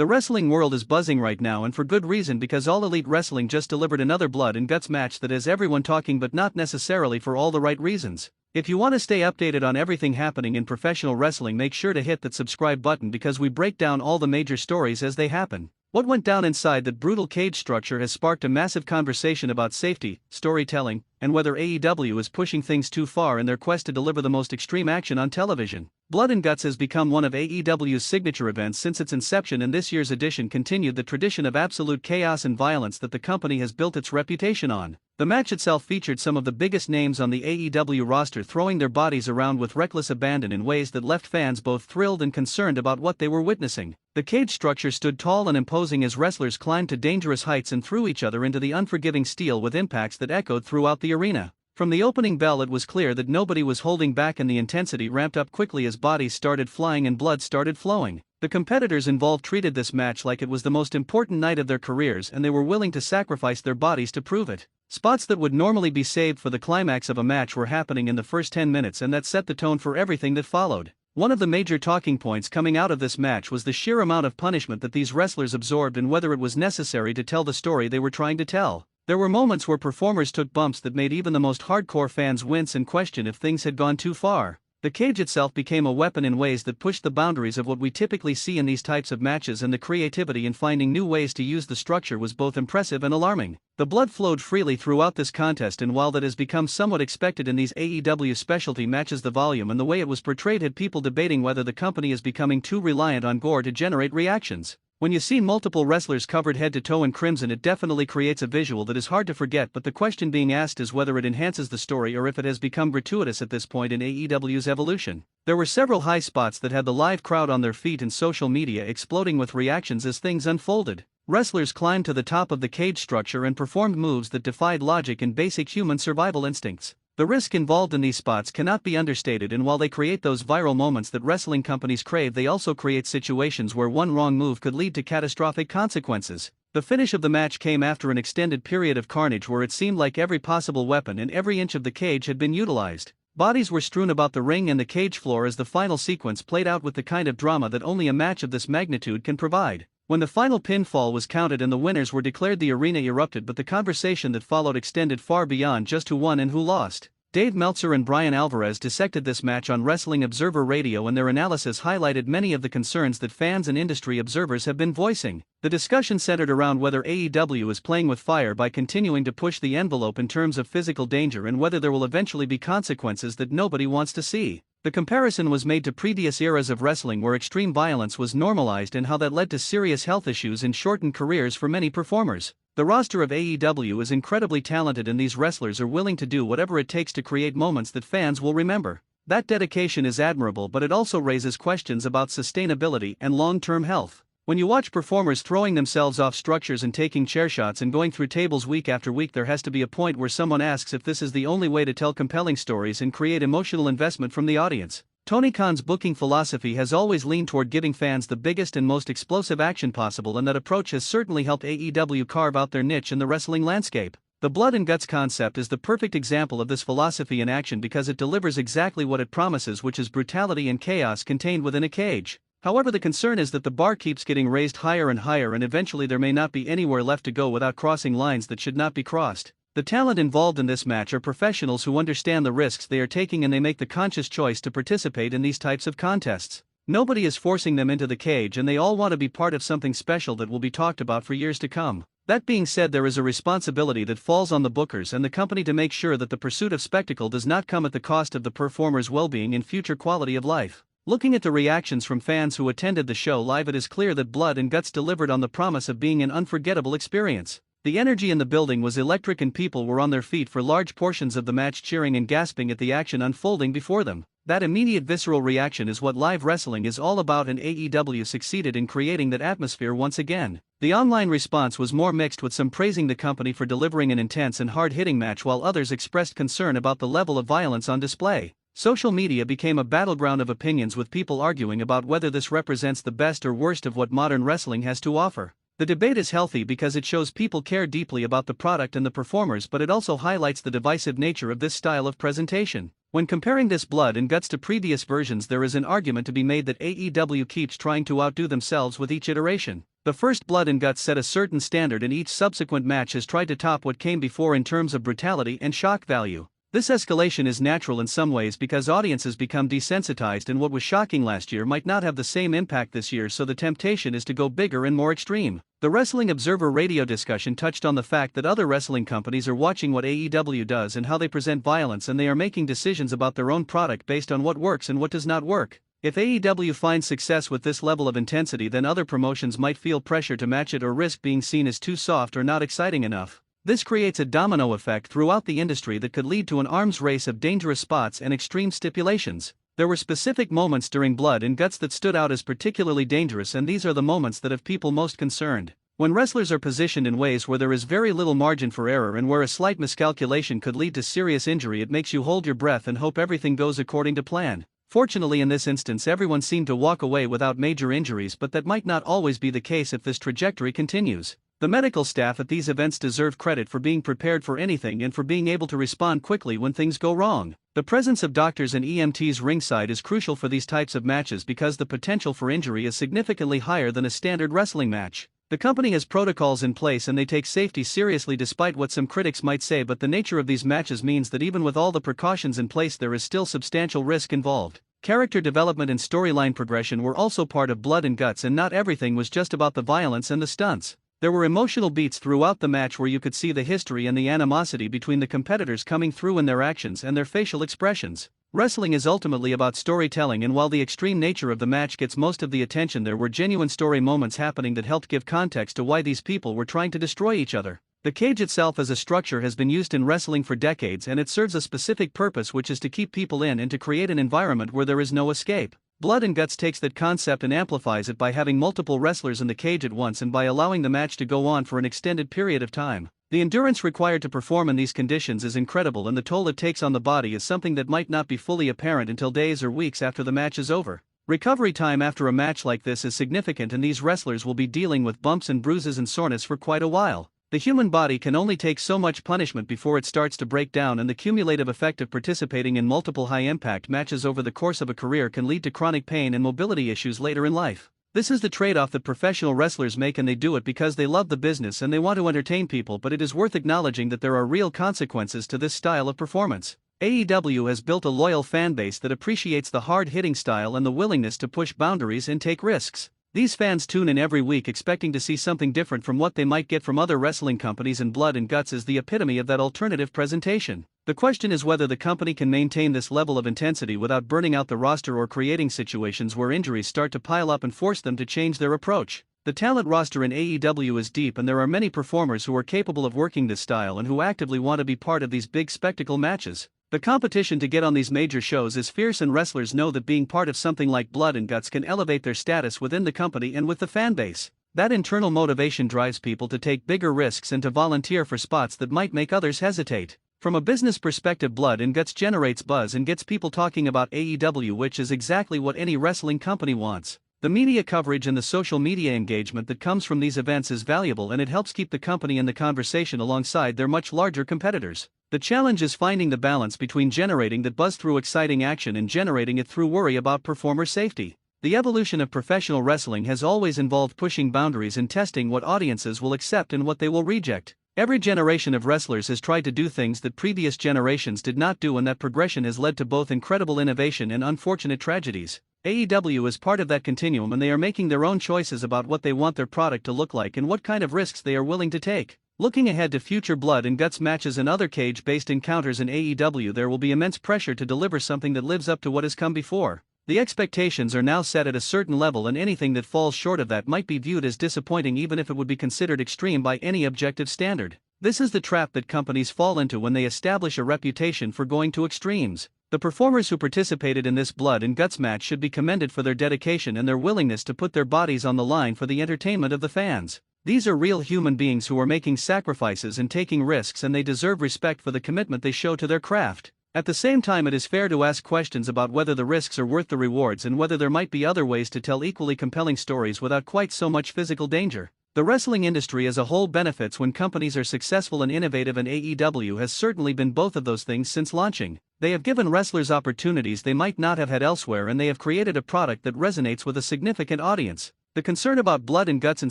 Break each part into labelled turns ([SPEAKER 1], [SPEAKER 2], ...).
[SPEAKER 1] The wrestling world is buzzing right now, and for good reason, because All Elite Wrestling just delivered another blood and guts match that has everyone talking, but not necessarily for all the right reasons. If you want to stay updated on everything happening in professional wrestling, make sure to hit that subscribe button, because we break down all the major stories as they happen. What went down inside that brutal cage structure has sparked a massive conversation about safety, storytelling, and whether AEW is pushing things too far in their quest to deliver the most extreme action on television. Blood and Guts has become one of AEW's signature events since its inception, and this year's edition continued the tradition of absolute chaos and violence that the company has built its reputation on. The match itself featured some of the biggest names on the AEW roster throwing their bodies around with reckless abandon in ways that left fans both thrilled and concerned about what they were witnessing. The cage structure stood tall and imposing as wrestlers climbed to dangerous heights and threw each other into the unforgiving steel with impacts that echoed throughout the arena. From the opening bell, it was clear that nobody was holding back, and the intensity ramped up quickly as bodies started flying and blood started flowing. The competitors involved treated this match like it was the most important night of their careers, and they were willing to sacrifice their bodies to prove it. Spots that would normally be saved for the climax of a match were happening in the first 10 minutes, and that set the tone for everything that followed. One of the major talking points coming out of this match was the sheer amount of punishment that these wrestlers absorbed and whether it was necessary to tell the story they were trying to tell. There were moments where performers took bumps that made even the most hardcore fans wince and question if things had gone too far. The cage itself became a weapon in ways that pushed the boundaries of what we typically see in these types of matches, and the creativity in finding new ways to use the structure was both impressive and alarming. The blood flowed freely throughout this contest, and while that has become somewhat expected in these AEW specialty matches, the volume and the way it was portrayed had people debating whether the company is becoming too reliant on gore to generate reactions. When you see multiple wrestlers covered head to toe in crimson, it definitely creates a visual that is hard to forget, but the question being asked is whether it enhances the story or if it has become gratuitous at this point in AEW's evolution. There were several high spots that had the live crowd on their feet and social media exploding with reactions as things unfolded. Wrestlers climbed to the top of the cage structure and performed moves that defied logic and basic human survival instincts. The risk involved in these spots cannot be understated, and while they create those viral moments that wrestling companies crave, they also create situations where one wrong move could lead to catastrophic consequences. The finish of the match came after an extended period of carnage where it seemed like every possible weapon and every inch of the cage had been utilized. Bodies were strewn about the ring and the cage floor as the final sequence played out with the kind of drama that only a match of this magnitude can provide. When the final pinfall was counted and the winners were declared, the arena erupted, but the conversation that followed extended far beyond just who won and who lost. Dave Meltzer and Bryan Alvarez dissected this match on Wrestling Observer Radio, and their analysis highlighted many of the concerns that fans and industry observers have been voicing. The discussion centered around whether AEW is playing with fire by continuing to push the envelope in terms of physical danger, and whether there will eventually be consequences that nobody wants to see. The comparison was made to previous eras of wrestling where extreme violence was normalized and how that led to serious health issues and shortened careers for many performers. The roster of AEW is incredibly talented, and these wrestlers are willing to do whatever it takes to create moments that fans will remember. That dedication is admirable, but it also raises questions about sustainability and long-term health. When you watch performers throwing themselves off structures and taking chair shots and going through tables week after week, there has to be a point where someone asks if this is the only way to tell compelling stories and create emotional investment from the audience. Tony Khan's booking philosophy has always leaned toward giving fans the biggest and most explosive action possible, and that approach has certainly helped AEW carve out their niche in the wrestling landscape. The blood and guts concept is the perfect example of this philosophy in action because it delivers exactly what it promises, which is brutality and chaos contained within a cage. However, the concern is that the bar keeps getting raised higher and higher, and eventually there may not be anywhere left to go without crossing lines that should not be crossed. The talent involved in this match are professionals who understand the risks they are taking, and they make the conscious choice to participate in these types of contests. Nobody is forcing them into the cage, and they all want to be part of something special that will be talked about for years to come. That being said, there is a responsibility that falls on the bookers and the company to make sure that the pursuit of spectacle does not come at the cost of the performer's well-being and future quality of life. Looking at the reactions from fans who attended the show live, it is clear that Blood and Guts delivered on the promise of being an unforgettable experience. The energy in the building was electric, and people were on their feet for large portions of the match, cheering and gasping at the action unfolding before them. That immediate visceral reaction is what live wrestling is all about, and AEW succeeded in creating that atmosphere once again. The online response was more mixed, with some praising the company for delivering an intense and hard-hitting match, while others expressed concern about the level of violence on display. Social media became a battleground of opinions, with people arguing about whether this represents the best or worst of what modern wrestling has to offer. The debate is healthy because it shows people care deeply about the product and the performers, but it also highlights the divisive nature of this style of presentation. When comparing this blood and guts to previous versions, there is an argument to be made that AEW keeps trying to outdo themselves with each iteration. The first Blood and Guts set a certain standard, and each subsequent match has tried to top what came before in terms of brutality and shock value. This escalation is natural in some ways because audiences become desensitized, and what was shocking last year might not have the same impact this year, so the temptation is to go bigger and more extreme. The Wrestling Observer radio discussion touched on the fact that other wrestling companies are watching what AEW does and how they present violence, and they are making decisions about their own product based on what works and what does not work. If AEW finds success with this level of intensity, then other promotions might feel pressure to match it or risk being seen as too soft or not exciting enough. This creates a domino effect throughout the industry that could lead to an arms race of dangerous spots and extreme stipulations. There were specific moments during Blood and Guts that stood out as particularly dangerous, and these are the moments that have people most concerned. When wrestlers are positioned in ways where there is very little margin for error and where a slight miscalculation could lead to serious injury, it makes you hold your breath and hope everything goes according to plan. Fortunately, in this instance, everyone seemed to walk away without major injuries, but that might not always be the case if this trajectory continues. The medical staff at these events deserve credit for being prepared for anything and for being able to respond quickly when things go wrong. The presence of doctors and EMTs ringside is crucial for these types of matches because the potential for injury is significantly higher than a standard wrestling match. The company has protocols in place and they take safety seriously despite what some critics might say, but the nature of these matches means that even with all the precautions in place, there is still substantial risk involved. Character development and storyline progression were also part of Blood and Guts, and not everything was just about the violence and the stunts. There were emotional beats throughout the match where you could see the history and the animosity between the competitors coming through in their actions and their facial expressions. Wrestling is ultimately about storytelling, and while the extreme nature of the match gets most of the attention, there were genuine story moments happening that helped give context to why these people were trying to destroy each other. The cage itself as a structure has been used in wrestling for decades, and it serves a specific purpose, which is to keep people in and to create an environment where there is no escape. Blood and Guts takes that concept and amplifies it by having multiple wrestlers in the cage at once and by allowing the match to go on for an extended period of time. The endurance required to perform in these conditions is incredible, and the toll it takes on the body is something that might not be fully apparent until days or weeks after the match is over. Recovery time after a match like this is significant, and these wrestlers will be dealing with bumps and bruises and soreness for quite a while. The human body can only take so much punishment before it starts to break down, and the cumulative effect of participating in multiple high-impact matches over the course of a career can lead to chronic pain and mobility issues later in life. This is the trade-off that professional wrestlers make, and they do it because they love the business and they want to entertain people, but it is worth acknowledging that there are real consequences to this style of performance. AEW has built a loyal fan base that appreciates the hard-hitting style and the willingness to push boundaries and take risks. These fans tune in every week expecting to see something different from what they might get from other wrestling companies, and Blood and Guts is the epitome of that alternative presentation. The question is whether the company can maintain this level of intensity without burning out the roster or creating situations where injuries start to pile up and force them to change their approach. The talent roster in AEW is deep, and there are many performers who are capable of working this style and who actively want to be part of these big spectacle matches. The competition to get on these major shows is fierce, and wrestlers know that being part of something like Blood and Guts can elevate their status within the company and with the fan base. That internal motivation drives people to take bigger risks and to volunteer for spots that might make others hesitate. From a business perspective, Blood and Guts generates buzz and gets people talking about AEW, which is exactly what any wrestling company wants. The media coverage and the social media engagement that comes from these events is valuable, and it helps keep the company in the conversation alongside their much larger competitors. The challenge is finding the balance between generating that buzz through exciting action and generating it through worry about performer safety. The evolution of professional wrestling has always involved pushing boundaries and testing what audiences will accept and what they will reject. Every generation of wrestlers has tried to do things that previous generations did not do, and that progression has led to both incredible innovation and unfortunate tragedies. AEW is part of that continuum, and they are making their own choices about what they want their product to look like and what kind of risks they are willing to take. Looking ahead to future Blood and Guts matches and other cage-based encounters in AEW, there will be immense pressure to deliver something that lives up to what has come before. The expectations are now set at a certain level, and anything that falls short of that might be viewed as disappointing, even if it would be considered extreme by any objective standard. This is the trap that companies fall into when they establish a reputation for going to extremes. The performers who participated in this Blood and Guts match should be commended for their dedication and their willingness to put their bodies on the line for the entertainment of the fans. These are real human beings who are making sacrifices and taking risks, and they deserve respect for the commitment they show to their craft. At the same time, it is fair to ask questions about whether the risks are worth the rewards and whether there might be other ways to tell equally compelling stories without quite so much physical danger. The wrestling industry as a whole benefits when companies are successful and innovative, and AEW has certainly been both of those things since launching. They have given wrestlers opportunities they might not have had elsewhere, and they have created a product that resonates with a significant audience. The concern about blood and guts in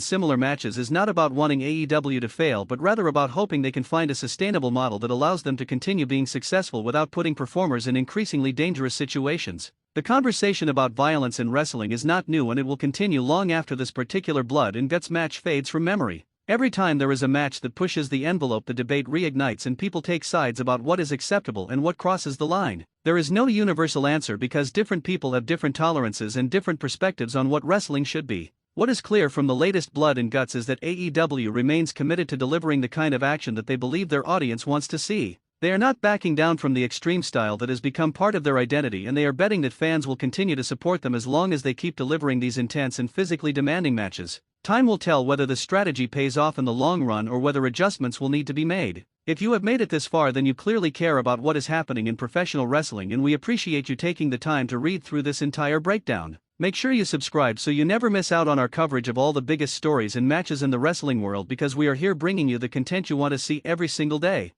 [SPEAKER 1] similar matches is not about wanting AEW to fail, but rather about hoping they can find a sustainable model that allows them to continue being successful without putting performers in increasingly dangerous situations. The conversation about violence in wrestling is not new, and it will continue long after this particular blood and guts match fades from memory. Every time there is a match that pushes the envelope, the debate reignites and people take sides about what is acceptable and what crosses the line. There is no universal answer because different people have different tolerances and different perspectives on what wrestling should be. What is clear from the latest blood and guts is that AEW remains committed to delivering the kind of action that they believe their audience wants to see. They are not backing down from the extreme style that has become part of their identity, and they are betting that fans will continue to support them as long as they keep delivering these intense and physically demanding matches. Time will tell whether the strategy pays off in the long run or whether adjustments will need to be made. If you have made it this far, then you clearly care about what is happening in professional wrestling, and we appreciate you taking the time to read through this entire breakdown. Make sure you subscribe so you never miss out on our coverage of all the biggest stories and matches in the wrestling world, because we are here bringing you the content you want to see every single day.